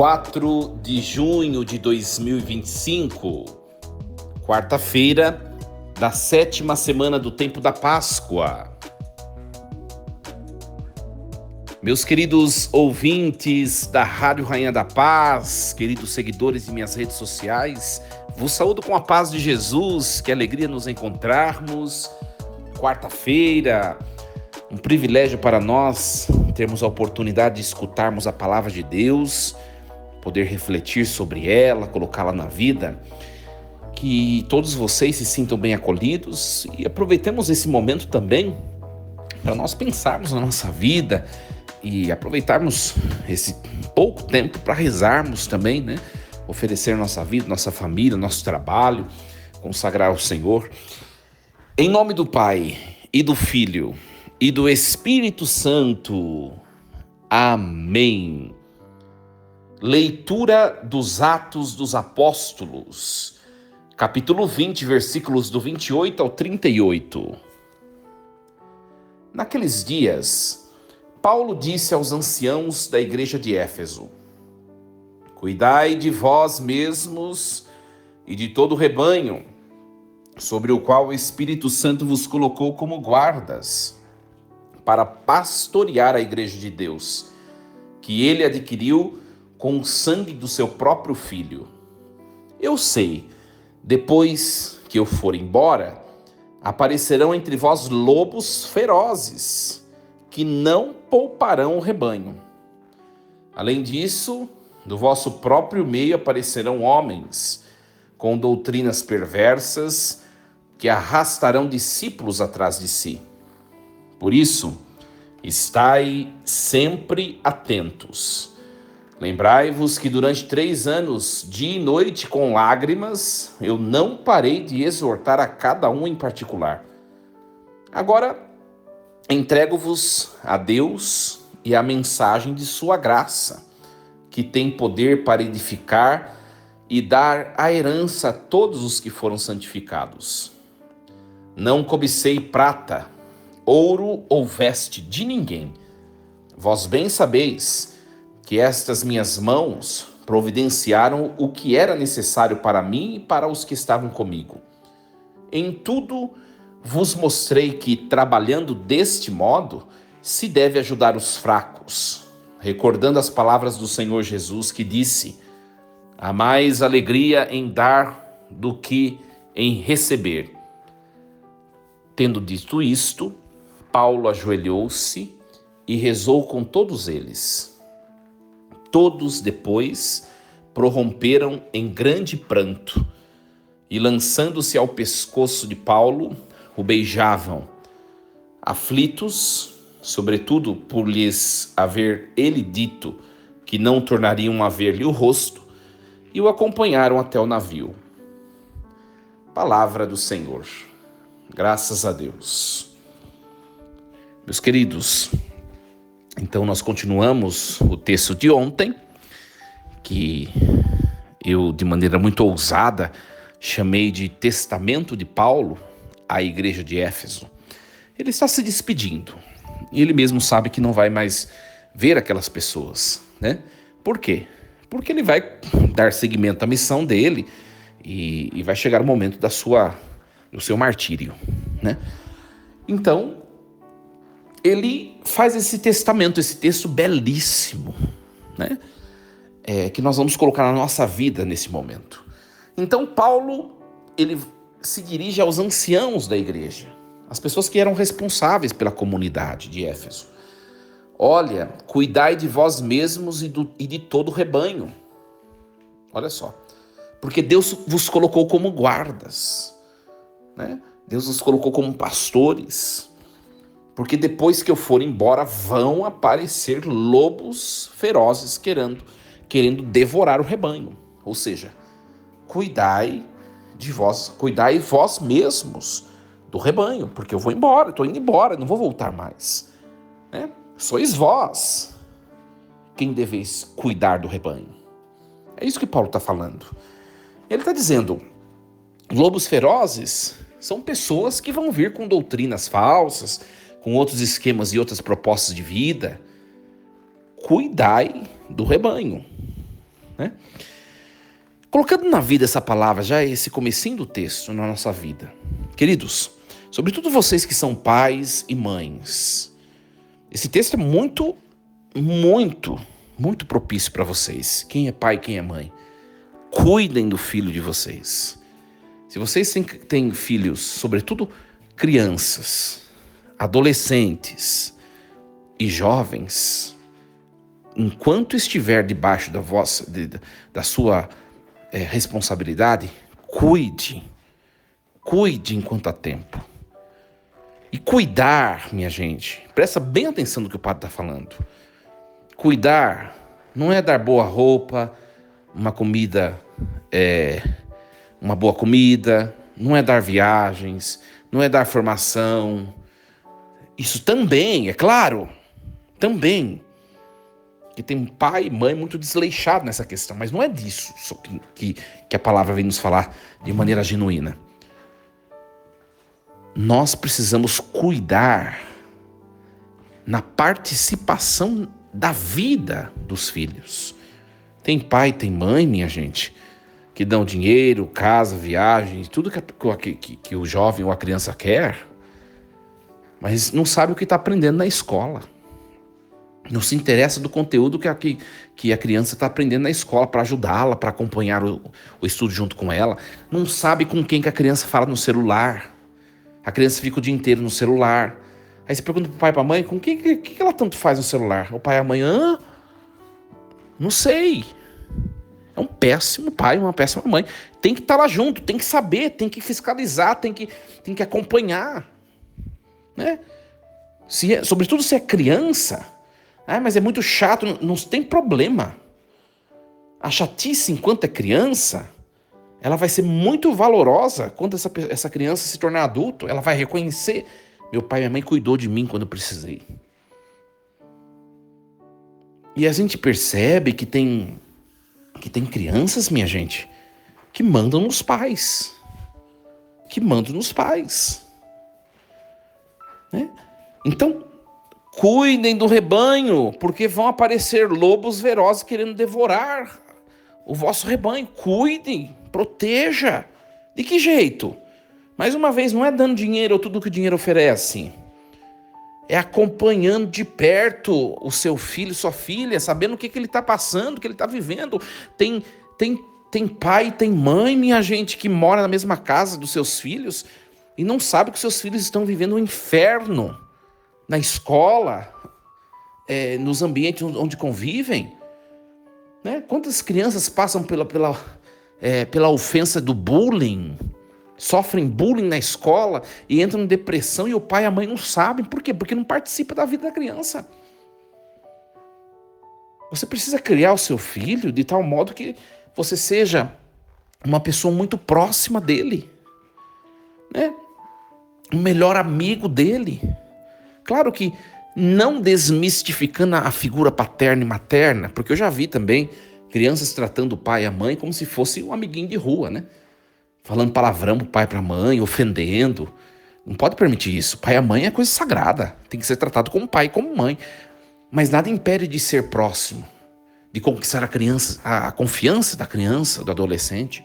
4 de junho de 2025, quarta-feira da 7ª semana do tempo da Páscoa. Meus queridos ouvintes da Rádio Rainha da Paz, queridos seguidores de minhas redes sociais, vos saúdo com a paz de Jesus, que alegria nos encontrarmos. Quarta-feira, um privilégio para nós termos a oportunidade de escutarmos a palavra de Deus, poder refletir sobre ela, colocá-la na vida. Que todos vocês se sintam bem acolhidos e aproveitemos esse momento também para nós pensarmos na nossa vida e aproveitarmos esse pouco tempo para rezarmos também, né? Oferecer nossa vida, nossa família, nosso trabalho, consagrar ao Senhor. Em nome do Pai e do Filho e do Espírito Santo. Amém. Leitura dos Atos dos Apóstolos, capítulo 20, versículos do 28 ao 38. Naqueles dias, Paulo disse aos anciãos da igreja de Éfeso: Cuidai de vós mesmos e de todo o rebanho, sobre o qual o Espírito Santo vos colocou como guardas, para pastorear a igreja de Deus, que ele adquiriu com o sangue do seu próprio Filho. Eu sei, depois que eu for embora, aparecerão entre vós lobos ferozes, que não pouparão o rebanho. Além disso, do vosso próprio meio aparecerão homens com doutrinas perversas, que arrastarão discípulos atrás de si. Por isso, estai sempre atentos. Lembrai-vos que durante 3 anos, dia e noite, com lágrimas, eu não parei de exortar a cada um em particular. Agora, entrego-vos a Deus e a mensagem de sua graça, que tem poder para edificar e dar a herança a todos os que foram santificados. Não cobicei prata, ouro ou veste de ninguém. Vós bem sabeis que estas minhas mãos providenciaram o que era necessário para mim e para os que estavam comigo. Em tudo vos mostrei que, trabalhando deste modo, se deve ajudar os fracos, recordando as palavras do Senhor Jesus, que disse: há mais alegria em dar do que em receber. Tendo dito isto, Paulo ajoelhou-se e rezou com todos eles. Todos depois prorromperam em grande pranto e, lançando-se ao pescoço de Paulo, o beijavam, aflitos, sobretudo por lhes haver ele dito que não tornariam a ver-lhe o rosto, e o acompanharam até o navio. Palavra do Senhor. Graças a Deus. Meus queridos, então nós continuamos o texto de ontem, que eu, de maneira muito ousada, chamei de Testamento de Paulo à igreja de Éfeso. Ele está se despedindo, e ele mesmo sabe que não vai mais ver aquelas pessoas, né? Por quê? Porque ele vai dar seguimento à missão dele e vai chegar o momento do seu martírio, né? Então, ele faz esse testamento, esse texto belíssimo, né? Que nós vamos colocar na nossa vida nesse momento. Então, Paulo, ele se dirige aos anciãos da igreja, as pessoas que eram responsáveis pela comunidade de Éfeso. Olha, cuidai de vós mesmos e de todo o rebanho. Olha só, porque Deus vos colocou como guardas, né? Deus vos colocou como pastores, porque depois que eu for embora vão aparecer lobos ferozes querendo devorar o rebanho. Ou seja, cuidai vós mesmos do rebanho, porque eu vou embora, estou indo embora, não vou voltar mais, né? Sois vós quem deveis cuidar do rebanho. É isso que Paulo está falando. Ele está dizendo, lobos ferozes são pessoas que vão vir com doutrinas falsas, com outros esquemas e outras propostas de vida. Cuidai do rebanho. né? Colocando na vida essa palavra, já esse comecinho do texto na nossa vida. Queridos, sobretudo vocês que são pais e mães, esse texto é muito, muito, muito propício para vocês. Quem é pai, quem é mãe. Cuidem do filho de vocês. Se vocês têm filhos, sobretudo crianças, adolescentes e jovens, enquanto estiver debaixo da sua responsabilidade, cuide enquanto há tempo. E cuidar, minha gente, presta bem atenção no que o padre está falando. Cuidar não é dar boa roupa, uma boa comida, não é dar viagens, não é dar formação. Isso também, é claro, também. Que tem pai e mãe muito desleixado nessa questão, mas não é disso que a palavra vem nos falar de maneira genuína. Nós precisamos cuidar na participação da vida dos filhos. Tem pai, tem mãe, minha gente, que dão dinheiro, casa, viagem, tudo que o jovem ou a criança quer, mas não sabe o que está aprendendo na escola. Não se interessa do conteúdo que a criança está aprendendo na escola para ajudá-la, para acompanhar o estudo junto com ela. Não sabe com quem que a criança fala no celular. A criança fica o dia inteiro no celular. Aí você pergunta pro pai e pra mãe, com que ela tanto faz no celular? O pai e a mãe, não sei. É um péssimo pai, uma péssima mãe. Tem que estar lá junto, tem que saber, tem que fiscalizar, tem que acompanhar. Né? Sobretudo se é criança... mas é muito chato, não tem problema. A chatice enquanto é criança, ela vai ser muito valorosa quando essa criança se tornar adulto. Ela vai reconhecer, meu pai e minha mãe cuidou de mim quando eu precisei. E a gente percebe que tem crianças, minha gente, que mandam nos pais. Né? Então, cuidem do rebanho, porque vão aparecer lobos ferozes querendo devorar o vosso rebanho. Cuidem, proteja. De que jeito? Mais uma vez, não é dando dinheiro ou tudo que o dinheiro oferece. É acompanhando de perto o seu filho, sua filha, sabendo o que ele está passando, o que ele está vivendo. Tem pai e tem mãe, minha gente, que mora na mesma casa dos seus filhos e não sabe que seus filhos estão vivendo um inferno na escola, nos ambientes onde convivem. Né? Quantas crianças passam pela ofensa do bullying, sofrem bullying na escola e entram em depressão e o pai e a mãe não sabem. Por quê? Porque não participa da vida da criança. Você precisa criar o seu filho de tal modo que você seja uma pessoa muito próxima dele, né? O melhor amigo dele. Claro que não desmistificando a figura paterna e materna, porque eu já vi também crianças tratando o pai e a mãe como se fosse um amiguinho de rua, né? Falando palavrão pro pai e pra mãe, ofendendo. Não pode permitir isso. Pai e a mãe é coisa sagrada. Tem que ser tratado como pai e como mãe. Mas nada impede de ser próximo, de conquistar a confiança da criança, do adolescente.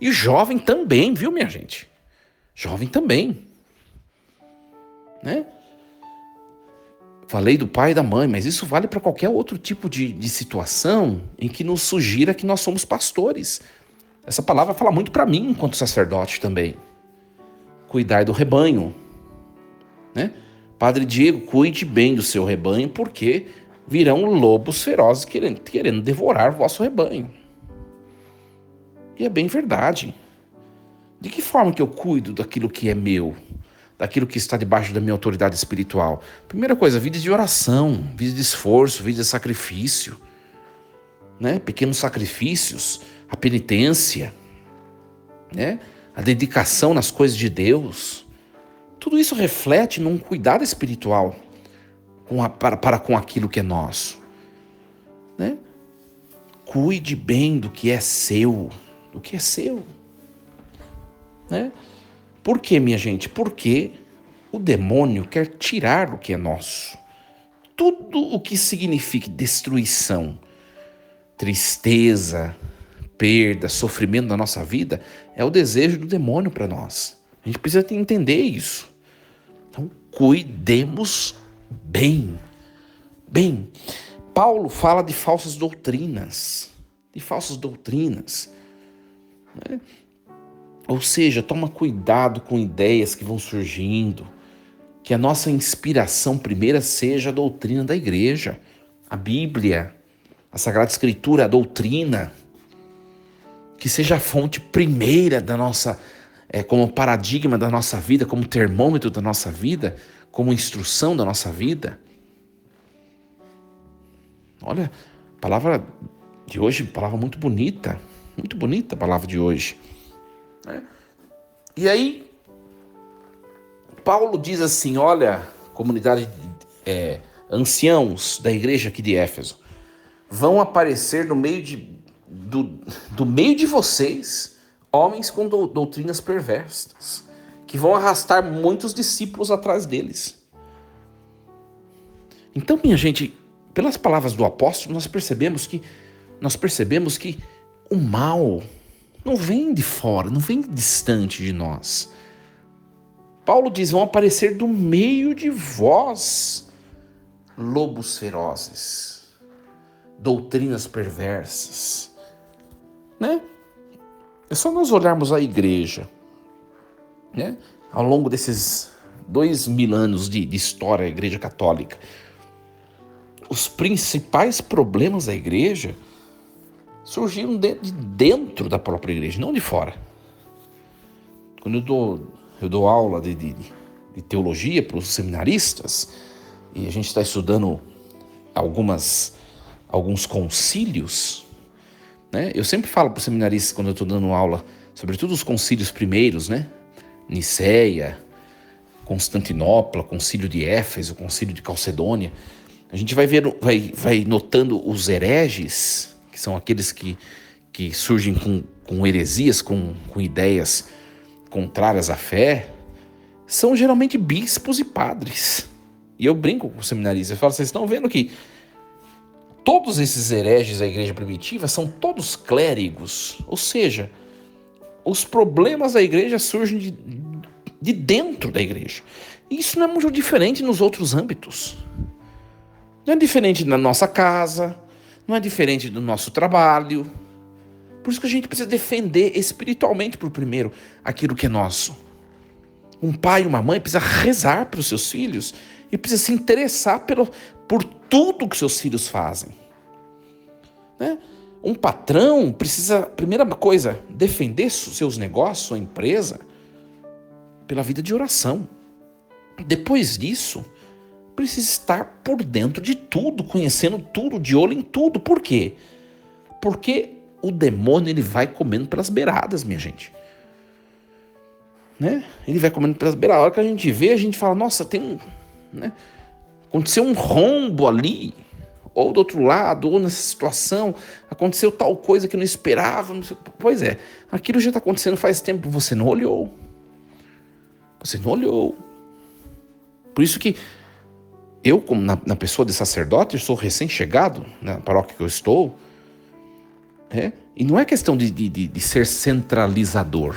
E o jovem também, viu, minha gente? Jovem também. Né? Falei do pai e da mãe, mas isso vale para qualquer outro tipo de situação em que nos sugira que nós somos pastores. Essa palavra fala muito para mim enquanto sacerdote também. Cuidar do rebanho. Né? Padre Diego, cuide bem do seu rebanho, porque virão lobos ferozes querendo devorar o vosso rebanho. E é bem verdade. De que forma que eu cuido daquilo que é meu? Daquilo que está debaixo da minha autoridade espiritual? Primeira coisa, vida de oração, vida de esforço, vida de sacrifício. Né? Pequenos sacrifícios, a penitência, né? A dedicação nas coisas de Deus. Tudo isso reflete num cuidado espiritual para com aquilo que é nosso. Né? Cuide bem do que é seu. Do que é seu. Né? Por quê, minha gente? Porque o demônio quer tirar o que é nosso. Tudo o que signifique destruição, tristeza, perda, sofrimento na nossa vida, é o desejo do demônio para nós. A gente precisa entender isso. Então, cuidemos bem. Bem, Paulo fala de falsas doutrinas. Né? Ou seja, toma cuidado com ideias que vão surgindo. Que a nossa inspiração primeira seja a doutrina da igreja. A Bíblia, a Sagrada Escritura, a doutrina. Que seja a fonte primeira da nossa, como paradigma da nossa vida, como termômetro da nossa vida, como instrução da nossa vida. Olha, a palavra de hoje, palavra muito bonita a palavra de hoje. E aí, Paulo diz assim, olha, comunidade, anciãos da igreja aqui de Éfeso, vão aparecer no meio do meio de vocês, homens com doutrinas perversas, que vão arrastar muitos discípulos atrás deles. Então, minha gente, pelas palavras do apóstolo, nós percebemos que o mal não vem de fora, não vem distante de nós. Paulo diz, vão aparecer do meio de vós lobos ferozes, doutrinas perversas, né? É só nós olharmos a igreja, né? Ao longo desses 2000 anos de história da igreja católica, os principais problemas da igreja surgiram dentro da própria igreja, não de fora. Quando eu dou aula de teologia para os seminaristas, e a gente está estudando alguns concílios, né? Eu sempre falo para os seminaristas, quando eu estou dando aula, sobretudo os concílios primeiros, né? Niceia, Constantinopla, concílio de Éfeso, concílio de Calcedônia. A gente vai notando os hereges, que são aqueles que surgem com heresias, com ideias contrárias à fé, são geralmente bispos e padres. E eu brinco com os seminaristas, eu falo, vocês estão vendo que todos esses hereges da igreja primitiva são todos clérigos, ou seja, os problemas da igreja surgem de dentro da igreja. E isso não é muito diferente nos outros âmbitos. Não é diferente na nossa casa, não é diferente do nosso trabalho. Por isso que a gente precisa defender espiritualmente por primeiro aquilo que é nosso. Um pai e uma mãe precisa rezar pelos seus filhos e precisa se interessar por tudo que seus filhos fazem. Né? Um patrão precisa, primeira coisa, defender seus negócios, sua empresa, pela vida de oração. Depois disso, precisa estar por dentro de tudo, conhecendo tudo, de olho em tudo. Por quê? Porque o demônio ele vai comendo pelas beiradas, minha gente. Né? Ele vai comendo pelas beiradas. A hora que a gente vê, a gente fala, nossa, né? Aconteceu um rombo ali, ou do outro lado, ou nessa situação, aconteceu tal coisa que não esperava. Pois é, aquilo já está acontecendo faz tempo, você não olhou. Por isso que eu, como na pessoa de sacerdote, eu sou recém-chegado na paróquia que eu estou, e não é questão de ser centralizador,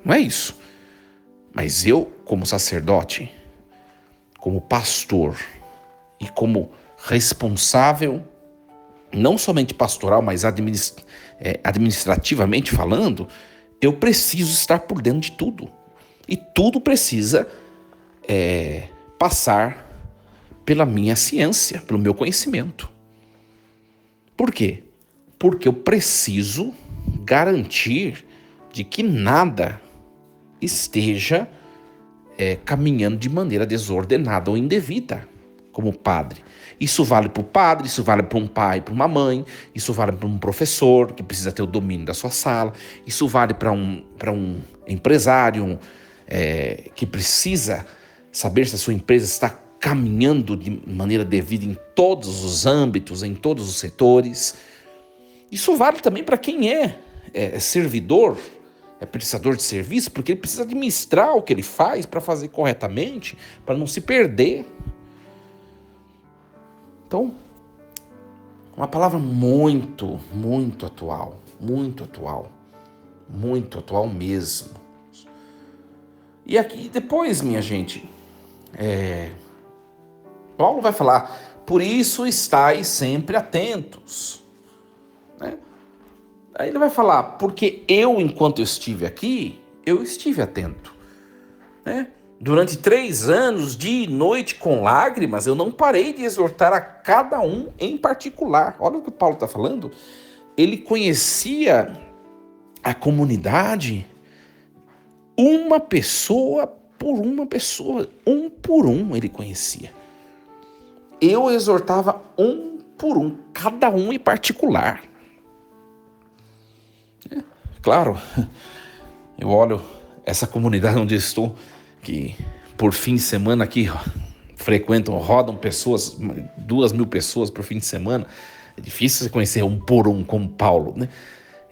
não é isso. Mas eu, como sacerdote, como pastor e como responsável, não somente pastoral, mas administrativamente falando, eu preciso estar por dentro de tudo. E tudo precisa passar pela minha ciência, pelo meu conhecimento. Por quê? Porque eu preciso garantir de que nada esteja caminhando de maneira desordenada ou indevida, como padre. Isso vale para o padre, isso vale para um pai, para uma mãe, isso vale para um professor que precisa ter o domínio da sua sala, isso vale para um empresário que precisa saber se a sua empresa está caminhando de maneira devida em todos os âmbitos, em todos os setores. Isso vale também para quem é servidor, é prestador de serviço, porque ele precisa administrar o que ele faz para fazer corretamente, para não se perder. Então, Uma palavra muito, muito atual, muito atual, muito atual mesmo. E aqui depois, minha gente, Paulo vai falar, por isso estais sempre atentos, né? Aí ele vai falar, porque eu, enquanto eu estive aqui, eu estive atento, né? Durante 3 anos, dia e noite, com lágrimas, eu não parei de exortar a cada um em particular. Olha o que Paulo está falando. Ele conhecia a comunidade, uma pessoa por uma pessoa, um por um ele conhecia. Eu exortava um por um, cada um em particular. Claro, eu olho essa comunidade onde estou, que por fim de semana aqui rodam pessoas, 2.000 pessoas por fim de semana. É difícil você conhecer um por um como Paulo, né?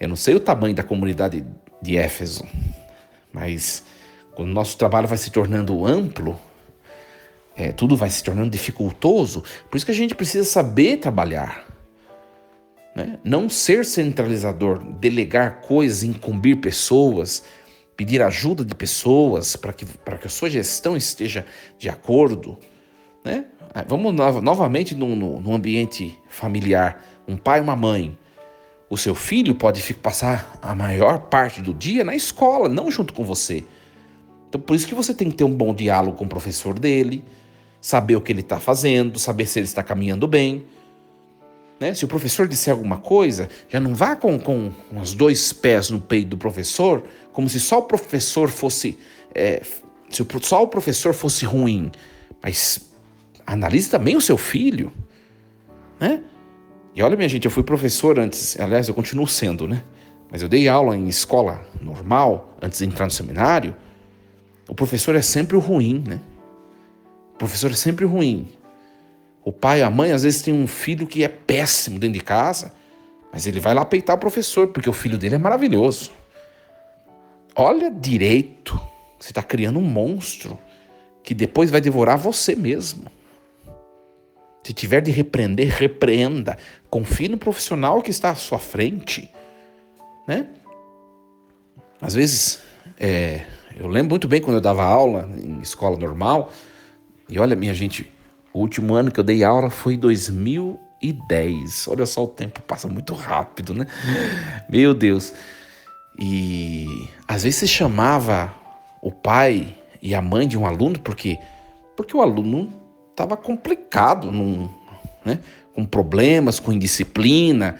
Eu não sei o tamanho da comunidade de Éfeso, mas quando o nosso trabalho vai se tornando amplo, tudo vai se tornando dificultoso. Por isso que a gente precisa saber trabalhar, né? Não ser centralizador, delegar coisas, incumbir pessoas, pedir ajuda de pessoas para que a sua gestão esteja de acordo, né? Vamos novamente no ambiente familiar, um pai e uma mãe. O seu filho pode passar a maior parte do dia na escola, não junto com você. Então, por isso que você tem que ter um bom diálogo com o professor dele, saber o que ele está fazendo, saber se ele está caminhando bem, né? Se o professor disser alguma coisa, já não vá com os 2 pés no peito do professor, como se só o professor fosse só o professor fosse ruim. Mas analise também o seu filho, né? E olha, minha gente, eu fui professor antes, aliás, eu continuo sendo, né? Mas eu dei aula em escola normal, antes de entrar no seminário. O professor é sempre o ruim, né? O professor é sempre ruim. O pai e a mãe, às vezes, tem um filho que é péssimo dentro de casa, mas ele vai lá peitar o professor, porque o filho dele é maravilhoso. Olha direito, você está criando um monstro que depois vai devorar você mesmo. Se tiver de repreender, repreenda. Confie no profissional que está à sua frente, né? Às vezes, eu lembro muito bem quando eu dava aula em escola normal. E olha, minha gente, o último ano que eu dei aula foi 2010. Olha só, o tempo passa muito rápido, né? Meu Deus. E às vezes você chamava o pai e a mãe de um aluno porque o aluno estava complicado, né? Com problemas, com indisciplina,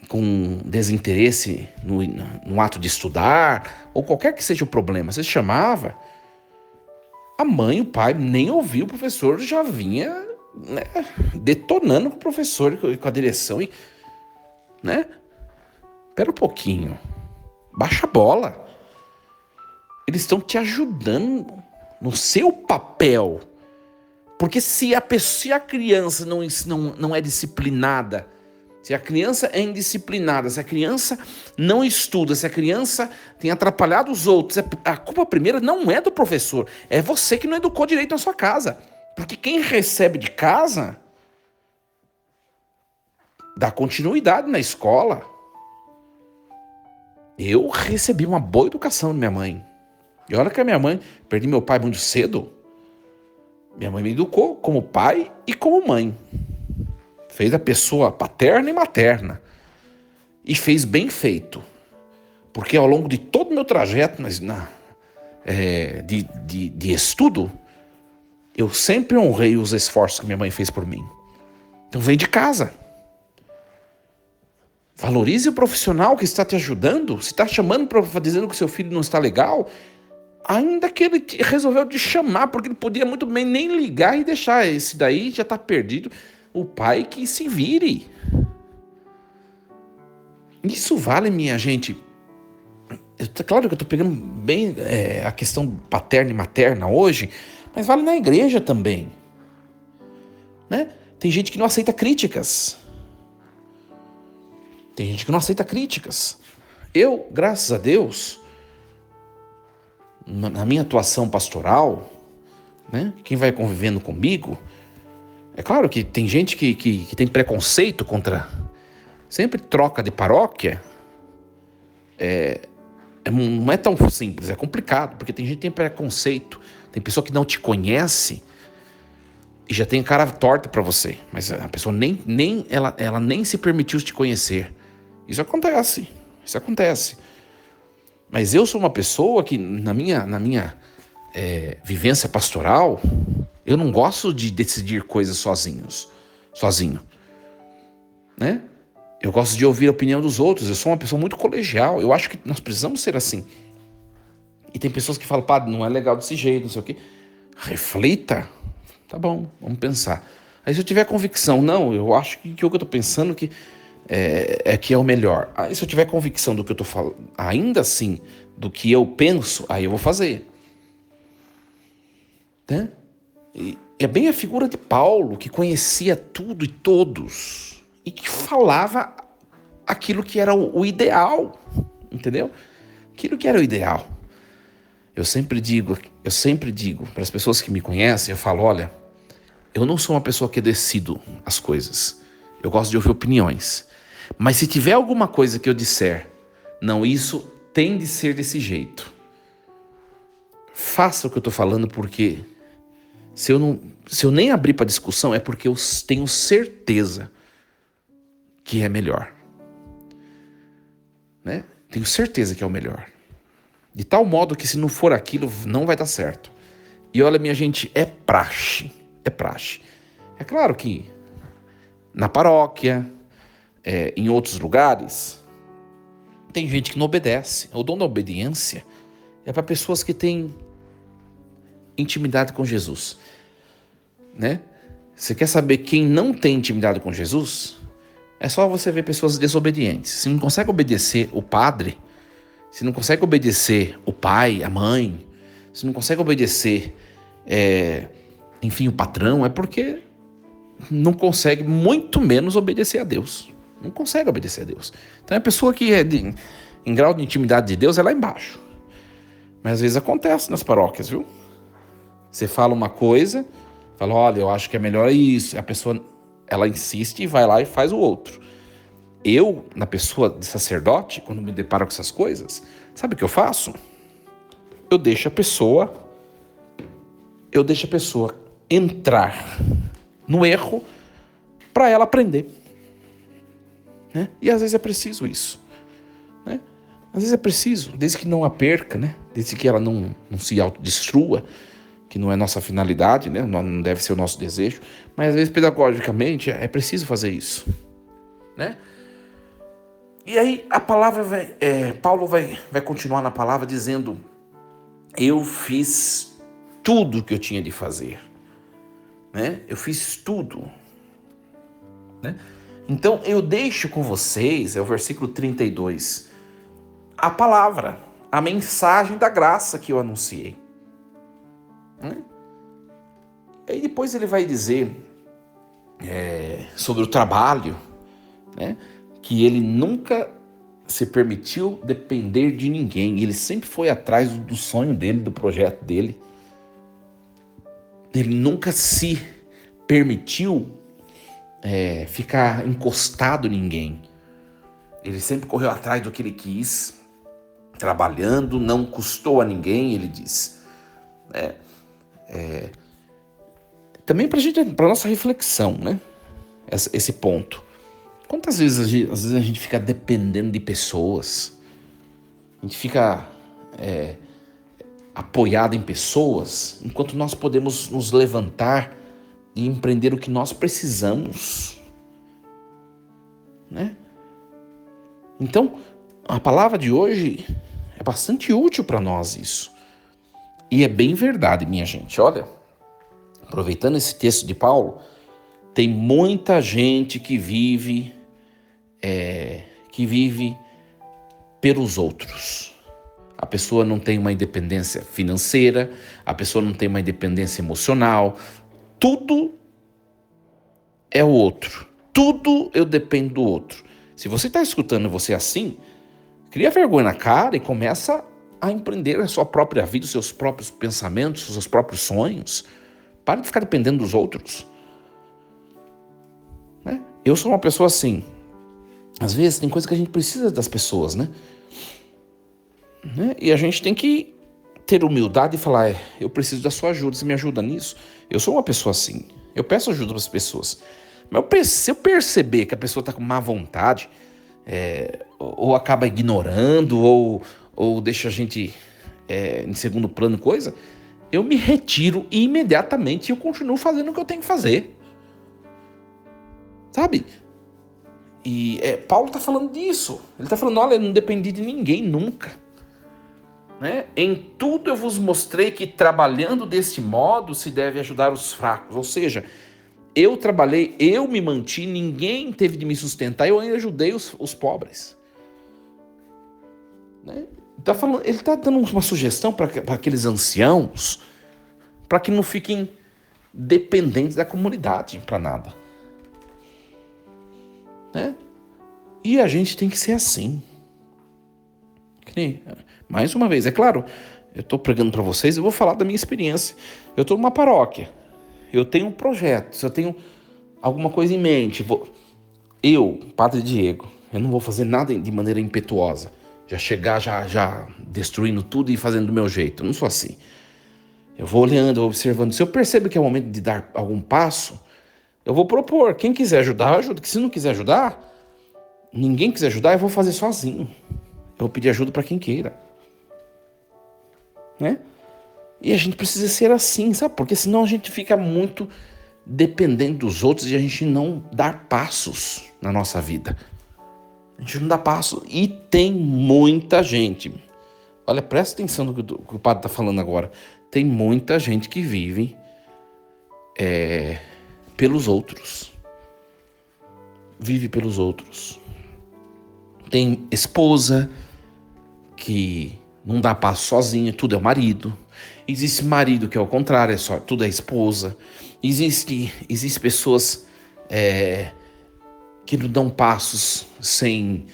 com desinteresse no ato de estudar, ou qualquer que seja o problema. Você chamava, a mãe e o pai nem ouvia o professor, já vinha, né, detonando com o professor e com a direção. Né? Espera um pouquinho. Baixa a bola. Eles estão te ajudando no seu papel. Porque se a criança não é disciplinada, se a criança é indisciplinada, se a criança não estuda, se a criança tem atrapalhado os outros, a culpa primeira não é do professor, é você que não educou direito na sua casa. Porque quem recebe de casa dá continuidade na escola. Eu recebi uma boa educação da minha mãe. E olha que a minha mãe, perdi meu pai muito cedo. Minha mãe me educou como pai e como mãe. Fez a pessoa paterna e materna. E fez bem feito. Porque ao longo de todo o meu trajeto de estudo, eu sempre honrei os esforços que minha mãe fez por mim. Então vem de casa. Valorize o profissional que está te ajudando. Se está chamando, dizendo que o seu filho não está legal, ainda que ele resolveu te chamar, porque ele podia muito bem nem ligar e deixar. Esse daí já está perdido. O pai que se vire. Isso vale, minha gente. Claro que eu estou pegando bem a questão paterna e materna hoje, mas vale na igreja também. Né? Tem gente que não aceita críticas. Tem gente que não aceita críticas. Eu, graças a Deus, na minha atuação pastoral, né, quem vai convivendo comigo, é claro que tem gente que tem preconceito contra Sempre troca de paróquia não é tão simples, é complicado, porque tem gente que tem preconceito, tem pessoa que não te conhece e já tem cara torta pra você, mas a pessoa ela nem se permitiu te conhecer. Isso acontece. Mas eu sou uma pessoa que, na minha vivência pastoral, eu não gosto de decidir coisas sozinho, né? Eu gosto de ouvir a opinião dos outros. Eu sou uma pessoa muito colegial. Eu acho que nós precisamos ser assim. E tem pessoas que falam, padre, não é legal desse jeito, não sei o quê. Reflita. Tá bom, vamos pensar. Aí se eu tiver convicção, não, eu acho que o que eu estou pensando que é o melhor. Aí se eu tiver convicção do que eu estou falando, ainda assim, do que eu penso, aí eu vou fazer. Né? E é bem a figura de Paulo, que conhecia tudo e todos. E que falava aquilo que era o ideal, entendeu? Aquilo que era o ideal. Eu sempre digo para as pessoas que me conhecem, eu falo, olha, eu não sou uma pessoa que decido as coisas. Eu gosto de ouvir opiniões. Mas se tiver alguma coisa que eu disser, não, isso tem de ser desse jeito. Faça o que eu estou falando, porque se eu nem abrir para discussão, é porque eu tenho certeza que é melhor. Né? Tenho certeza que é o melhor. De tal modo que se não for aquilo, não vai dar certo. E olha, minha gente, é praxe. É claro que na paróquia, em outros lugares, tem gente que não obedece. O dom da obediência é para pessoas que têm intimidade com Jesus. Né? Você quer saber quem não tem intimidade com Jesus? É só você ver pessoas desobedientes. Se não consegue obedecer o padre, se não consegue obedecer o pai, a mãe, se não consegue obedecer, enfim, o patrão, é porque não consegue muito menos obedecer a Deus. Não consegue obedecer a Deus. Então a pessoa que em grau de intimidade de Deus é lá embaixo. Mas às vezes acontece nas paróquias, viu? Você fala uma coisa, fala, olha, eu acho que é melhor isso. A pessoa, ela insiste e vai lá e faz o outro. Eu, na pessoa de sacerdote, quando me deparo com essas coisas, sabe o que eu faço? Eu deixo a pessoa entrar no erro para ela aprender. Né? E às vezes é preciso isso. Né? Às vezes é preciso, desde que não a perca, né? Desde que ela não se autodestrua, que não é nossa finalidade, né? Não deve ser o nosso desejo, mas às vezes pedagogicamente é preciso fazer isso. Né? E aí a palavra Paulo vai continuar na palavra dizendo, eu fiz tudo o que eu tinha de fazer. Né? Eu fiz tudo. Né? Então eu deixo com vocês, é o versículo 32, a palavra, a mensagem da graça que eu anunciei. Né? E aí depois ele vai dizer sobre o trabalho, né? Que ele nunca se permitiu depender de ninguém. Ele sempre foi atrás do sonho dele, do projeto dele. Ele nunca se permitiu ficar encostado em ninguém. Ele sempre correu atrás do que ele quis, trabalhando, não custou a ninguém, ele diz. Também para nossa reflexão, né? Esse ponto. Quantas vezes às vezes a gente fica dependendo de pessoas, a gente fica apoiado em pessoas, enquanto nós podemos nos levantar e empreender o que nós precisamos, né? Então, a palavra de hoje é bastante útil para nós isso. E é bem verdade, minha gente. Olha, aproveitando esse texto de Paulo, tem muita gente que vive pelos outros. A pessoa não tem uma independência financeira, a pessoa não tem uma independência emocional. Tudo é o outro. Tudo eu dependo do outro. Se você está escutando você assim, cria vergonha na cara e começa a empreender a sua própria vida, os seus próprios pensamentos, os seus próprios sonhos. Para de ficar dependendo dos outros. Né? Eu sou uma pessoa assim. Às vezes tem coisa que a gente precisa das pessoas, né? E a gente tem que ter humildade e falar, eu preciso da sua ajuda, você me ajuda nisso? Eu sou uma pessoa assim, eu peço ajuda para as pessoas. Mas se eu perceber que a pessoa está com má vontade, ou acaba ignorando, ou deixa a gente em segundo plano coisa, eu me retiro imediatamente e eu continuo fazendo o que eu tenho que fazer. Sabe? E Paulo está falando disso. Ele está falando, olha, eu não dependi de ninguém nunca. Né? Em tudo eu vos mostrei que trabalhando deste modo se deve ajudar os fracos. Ou seja, eu trabalhei, eu me manti, ninguém teve de me sustentar, eu ainda ajudei os pobres. Né? Ele está dando uma sugestão para aqueles anciãos, para que não fiquem dependentes da comunidade para nada. Né? E a gente tem que ser assim. Mais uma vez, é claro, eu estou pregando para vocês, eu vou falar da minha experiência. Eu estou numa paróquia, eu tenho um projeto, eu tenho alguma coisa em mente. Eu, Padre Diego, eu não vou fazer nada de maneira impetuosa. Já chegar, já destruindo tudo e fazendo do meu jeito. Eu não sou assim. Eu vou olhando, observando. Se eu percebo que é o momento de dar algum passo, eu vou propor. Quem quiser ajudar, ajuda. Se não quiser ajudar, ninguém quiser ajudar, eu vou fazer sozinho. Eu vou pedir ajuda para quem queira. Né? E a gente precisa ser assim, sabe? Porque senão a gente fica muito dependente dos outros e a gente não dá passos na nossa vida. A gente não dá passo. E tem muita gente. Olha, presta atenção no que o padre está falando agora. Tem muita gente que vive pelos outros. Vive pelos outros. Tem esposa que não dá passo sozinha, tudo é o marido. Existe marido que é o contrário, tudo é esposa. Existe pessoas que não dão passos sem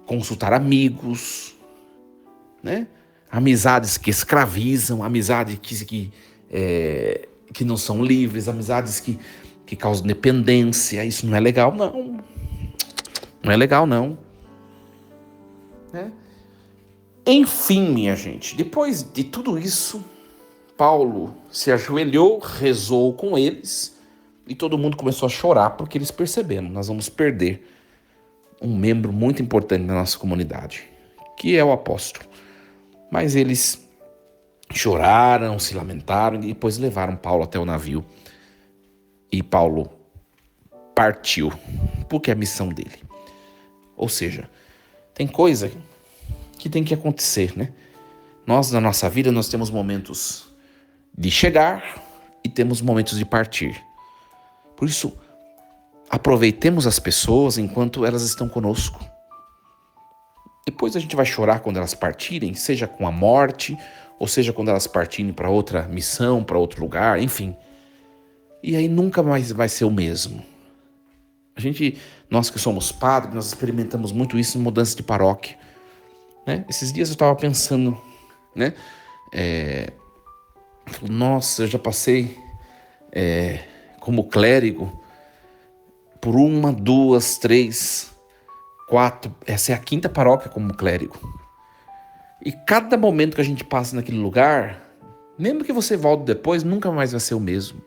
consultar amigos, né? Amizades que escravizam, amizades que não são livres, amizades que causam dependência. Isso não é legal, não. Não é legal, não. Né? Enfim, minha gente, depois de tudo isso, Paulo se ajoelhou, rezou com eles e todo mundo começou a chorar porque eles perceberam, nós vamos perder um membro muito importante da nossa comunidade, que é o apóstolo. Mas eles choraram, se lamentaram e depois levaram Paulo até o navio. E Paulo partiu, porque é a missão dele. Ou seja, tem coisa que tem que acontecer, né? Nós, na nossa vida, nós temos momentos de chegar e temos momentos de partir. Por isso, aproveitemos as pessoas enquanto elas estão conosco. Depois a gente vai chorar quando elas partirem, seja com a morte, ou seja quando elas partirem para outra missão, para outro lugar, enfim. E aí nunca mais vai ser o mesmo. Nós que somos padres, nós experimentamos muito isso em mudança de paróquia. Né? Esses dias eu estava pensando, né? Nossa, eu já passei como clérigo por 1, 2, 3, 4. Essa é a 5ª paróquia como clérigo. E cada momento que a gente passa naquele lugar, mesmo que você volte depois, nunca mais vai ser o mesmo.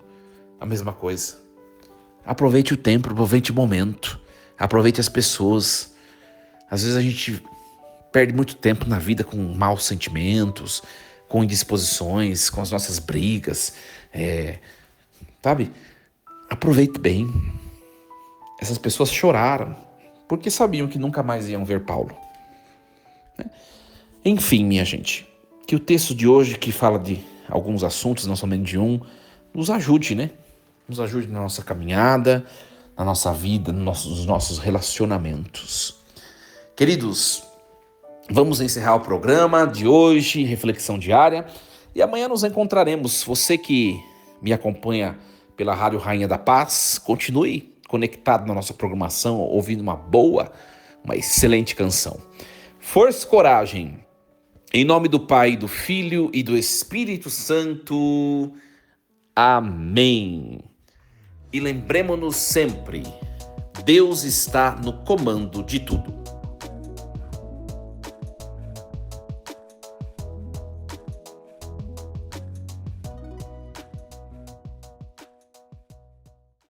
A mesma coisa. Aproveite o tempo, aproveite o momento, aproveite as pessoas. Às vezes a gente perde muito tempo na vida com maus sentimentos, com indisposições, com as nossas brigas. Sabe? Aproveite bem. Essas pessoas choraram porque sabiam que nunca mais iam ver Paulo. Enfim, minha gente, que o texto de hoje, que fala de alguns assuntos, não somente de um, nos ajude, né? Nos ajude na nossa caminhada, na nossa vida, nos nossos relacionamentos. Queridos, vamos encerrar o programa de hoje, reflexão diária, e amanhã nos encontraremos. Você que me acompanha pela Rádio Rainha da Paz, continue conectado na nossa programação, ouvindo uma excelente canção. Força e coragem. Em nome do Pai, do Filho e do Espírito Santo. Amém. E lembremos-nos sempre, Deus está no comando de tudo.